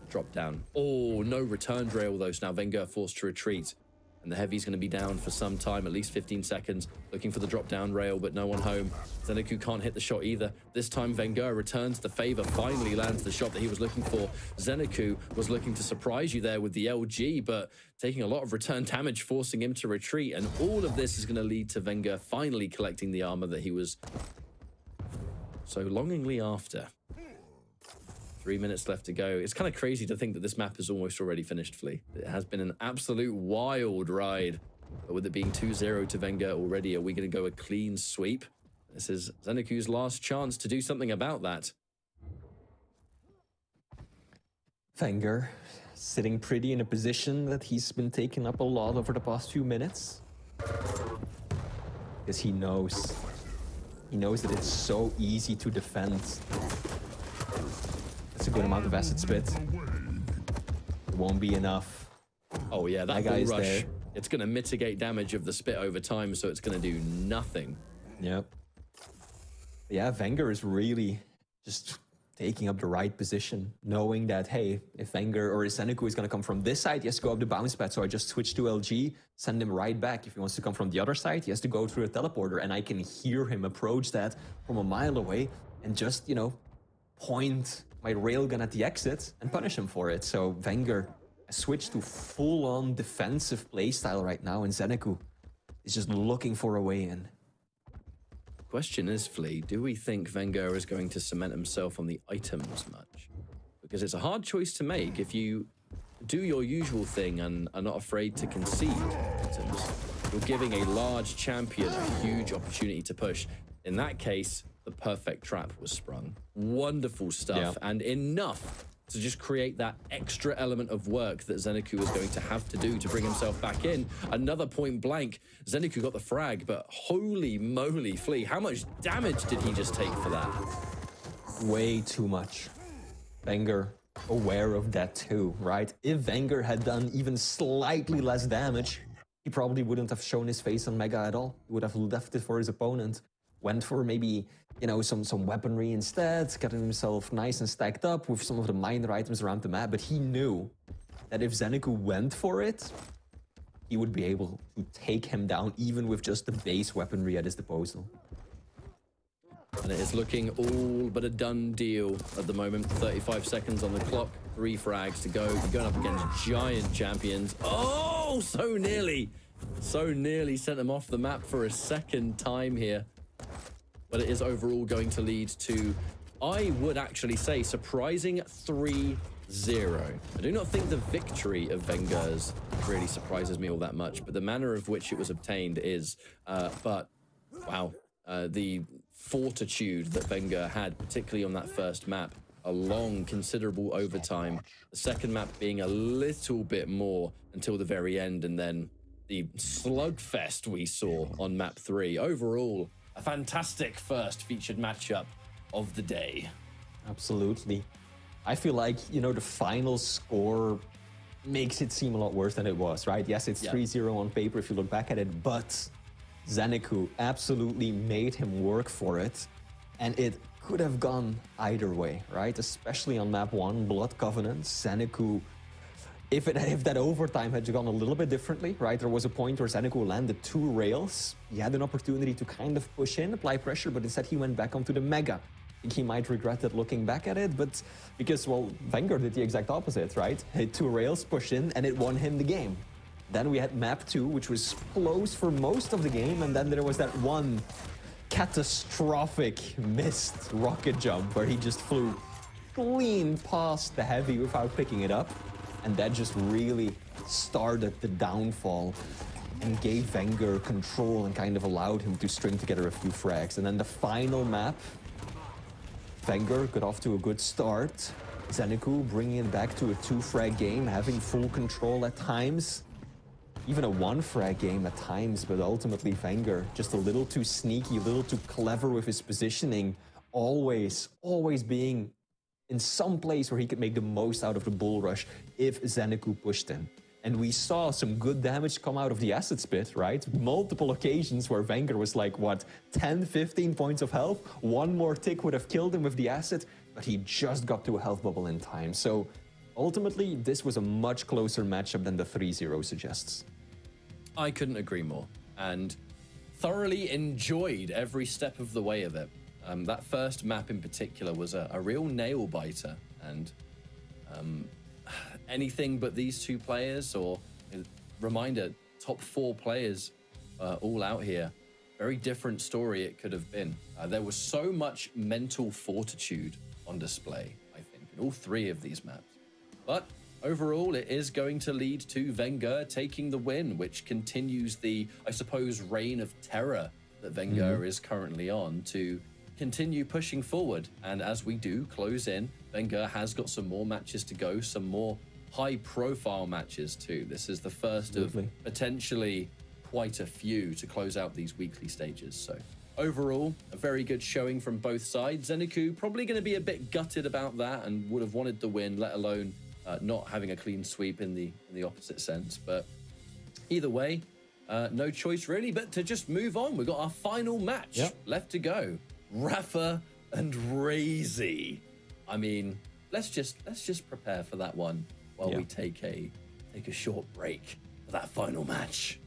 Drop down. Oh, no return rail though, so now VengeurR forced to retreat. And the heavy's going to be down for some time, at least 15 seconds, looking for the drop-down rail, but no one home. ZenAku can't hit the shot either. This time, VengeurR returns the favor, finally lands the shot that he was looking for. ZenAku was looking to surprise you there with the LG, but taking a lot of return damage, forcing him to retreat. And all of this is going to lead to VengeurR finally collecting the armor that he was so longingly after. 3 minutes left to go. It's kind of crazy to think that this map is almost already finished, Flea. It has been an absolute wild ride. But with it being 2-0 to VengeurR already, are we going to go a clean sweep? This is ZenAku's last chance to do something about that. VengeurR sitting pretty in a position that he's been taking up a lot over the past few minutes. Because he knows that it's so easy to defend. That's a good amount of acid spit. It won't be enough. Oh yeah, that guy bull is rush, there. it's going to mitigate damage of the spit over time, so it's going to do nothing. Yep. Yeah, VengeurR is really just taking up the right position, knowing that, hey, if VengeurR or ZenAku is going to come from this side, he has to go up the bounce pad, so I just switch to LG, send him right back. If he wants to come from the other side, he has to go through a teleporter, and I can hear him approach that from a mile away and just, you know, point my railgun at the exit and punish him for it. So VengeurR has switched to full-on defensive playstyle right now, and ZenAku is just looking for a way in. Question is, Flea, do we think VengeurR is going to cement himself on the items much? Because it's a hard choice to make. If you do your usual thing and are not afraid to concede items, you're giving a large champion a huge opportunity to push. In that case, the perfect trap was sprung. Wonderful stuff, and enough to just create that extra element of work that ZenAku is going to have to do to bring himself back in. Another point blank. ZenAku got the frag, but holy moly, Flea, how much damage did he just take for that? Way too much. VengeurR aware of that too, right? If VengeurR had done even slightly less damage, he probably wouldn't have shown his face on Mega at all. He would have left it for his opponent. Went for maybe, you know, some weaponry instead, getting himself nice and stacked up with some of the minor items around the map. But he knew that if ZenAku went for it, he would be able to take him down even with just the base weaponry at his disposal. And it is looking all but a done deal at the moment. 35 seconds on the clock, 3 frags to go. You're going up against giant champions. Oh, so nearly sent him off the map for a second time here. But it is overall going to lead to, I would actually say, surprising 3-0. I do not think the victory of VengeurR's really surprises me all that much, but the manner of which it was obtained is, but wow, the fortitude that VengeurR had, particularly on that first map, a long, considerable overtime. The second map being a little bit more until the very end, and then the slugfest we saw on map 3. Overall, a fantastic first featured matchup of the day. Absolutely. I feel like, you know, the final score makes it seem a lot worse than it was, right? Yes, it's 3-0 on paper if you look back at it, but ZenAku absolutely made him work for it. And it could have gone either way, right? Especially on map 1, Blood Covenant, ZenAku. If that overtime had gone a little bit differently, right? There was a point where ZenAku landed 2 rails. He had an opportunity to kind of push in, apply pressure, but instead he went back onto the Mega. I think he might regret it looking back at it, but because, well, VengeurR did the exact opposite, right? Hit 2 rails, push in, and it won him the game. Then we had map 2, which was close for most of the game, and then there was that one catastrophic missed rocket jump where he just flew clean past the heavy without picking it up. And that just really started the downfall and gave VengeurR control and kind of allowed him to string together a few frags. And then the final map, VengeurR got off to a good start. ZenAku bringing it back to a 2-frag game, having full control at times. Even a 1-frag game at times, but ultimately VengeurR just a little too sneaky, a little too clever with his positioning, always being in some place where he could make the most out of the bull rush if ZenAku pushed him. And we saw some good damage come out of the acid spit, right? Multiple occasions where VengeurR was like, what, 10, 15 points of health? One more tick would have killed him with the acid, but he just got to a health bubble in time. So ultimately, this was a much closer matchup than the 3-0 suggests. I couldn't agree more, and thoroughly enjoyed every step of the way of it. That first map in particular was a real nail-biter, and anything but these 2 players, or reminder, top 4 players all out here, very different story it could have been. There was so much mental fortitude on display, I think, in all 3 of these maps. But overall, it is going to lead to VengeurR taking the win, which continues the, I suppose, reign of terror that VengeurR is currently on to continue pushing forward. And as we do close in, VengeurR has got some more matches to go, some more high-profile matches too. This is the first of potentially quite a few to close out these weekly stages. So overall, a very good showing from both sides. ZenAku probably going to be a bit gutted about that and would have wanted the win, let alone not having a clean sweep in the opposite sense. But either way, no choice really but to just move on. We've got our final match left to go. Rafa and Razy. I mean, let's just prepare for that one while we take a short break for that final match.